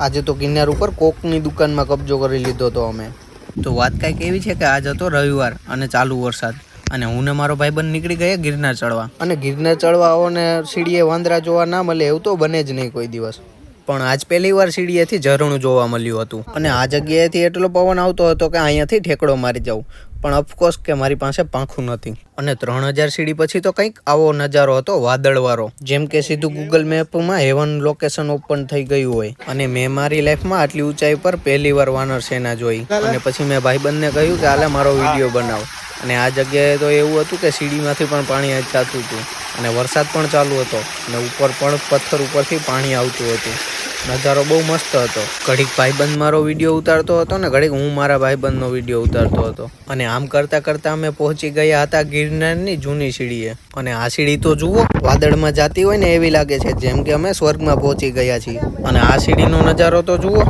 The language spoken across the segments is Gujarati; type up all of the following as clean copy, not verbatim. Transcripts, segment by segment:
આજે તો ગિરનાર ઉપર કોકની દુકાનમાં કબજો કરી લીધો હતો અમે. તો વાત કાંઈક એવી છે કે આજ હતો રવિવાર અને ચાલુ વરસાદ, અને હું ને મારો ભાઈબંધ નીકળી ગયા ગિરનાર ચડવા. અને ગિરનાર ચડવા આવો ને સીડીએ વાંદરા જોવા ના મળે એવું તો બને જ નહીં કોઈ દિવસ. પણ આજ પહેલી વાર સીડીએથી ઝરણું જોવા મળ્યું હતું. અને આ જગ્યાએથી એટલો પવન આવતો હતો કે અહીંયાથી ઠેકડો મારી જાઉં. પણ ઓફકોર્સ કે મારી પાસે પાંખું નથી. અને 3000 સીડી પછી તો કંઈક આવો નજારો હતો વાદળવાળો, જેમ કે સીધું ગૂગલ મેપમાં હેવન લોકેશન ઓપન થઈ ગયું હોય. અને મેં મારી લાઈફમાં આટલી ઊંચાઈ પર પહેલી વાર વાનર સેના જોઈ. અને પછી મેં ભાઈબંધને કહ્યું કે હાલે મારો વિડીયો બનાવ. અને આ જગ્યાએ તો એવું હતું કે સીડીમાંથી પણ પાણી જાતું હતું, અને વરસાદ પણ ચાલુ હતો, અને ઉપર પણ પથ્થર ઉપરથી પાણી આવતું હતું. નજારો બહુ મસ્ત હતો. ઘડીક ભાઈબંધ મારો વિડીયો ઉતારતો હતો ને ઘડીક હું મારા ભાઈબંધનો વિડીયો ઉતારતો હતો. અને આમ કરતાં કરતાં અમે પહોંચી ગયા હતા ગિરનારની જૂની સીડીએ. અને આ સીડી તો જુઓ, વાદળમાં જાતી હોય ને એવી લાગે છે, જેમ કે અમે સ્વર્ગમાં પહોંચી ગયા છીએ. અને આ સીડીનો નજારો તો જુઓ,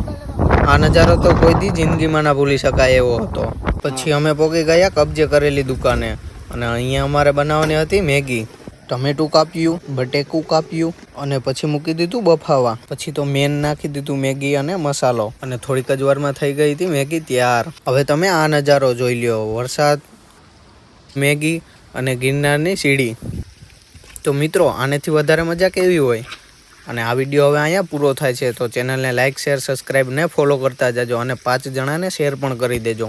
આ નજારો તો કોઈ દી જિંદગીમાં ના ભૂલી શકાય એવો હતો. પછી અમે પહોંચી ગયા કબજે કરેલી દુકાને, અને અહીંયા અમારે બનાવવાની હતી મેગી. ટમેટું કાપ્યું, બટેકું કાપ્યું, અને પછી મૂકી દીધું બફાવા. પછી તો મેન નાખી દીધું મેગી અને મસાલો, અને થોડીક જ વારમાં થઈ ગઈ હતી મેગી તૈયાર. હવે તમે આ નજારો જોઈ લ્યો, વરસાદ, મેગી અને ગિરનારની સીડી. તો મિત્રો, આનેથી વધારે મજા કેવી હોય? અને આ વિડીયો હવે અહીંયા પૂરો થાય છે. તો ચેનલને લાઇક, શેર, સબસ્ક્રાઈબ ને ફોલો કરતા જજો, અને 5 જણાને શેર પણ કરી દેજો.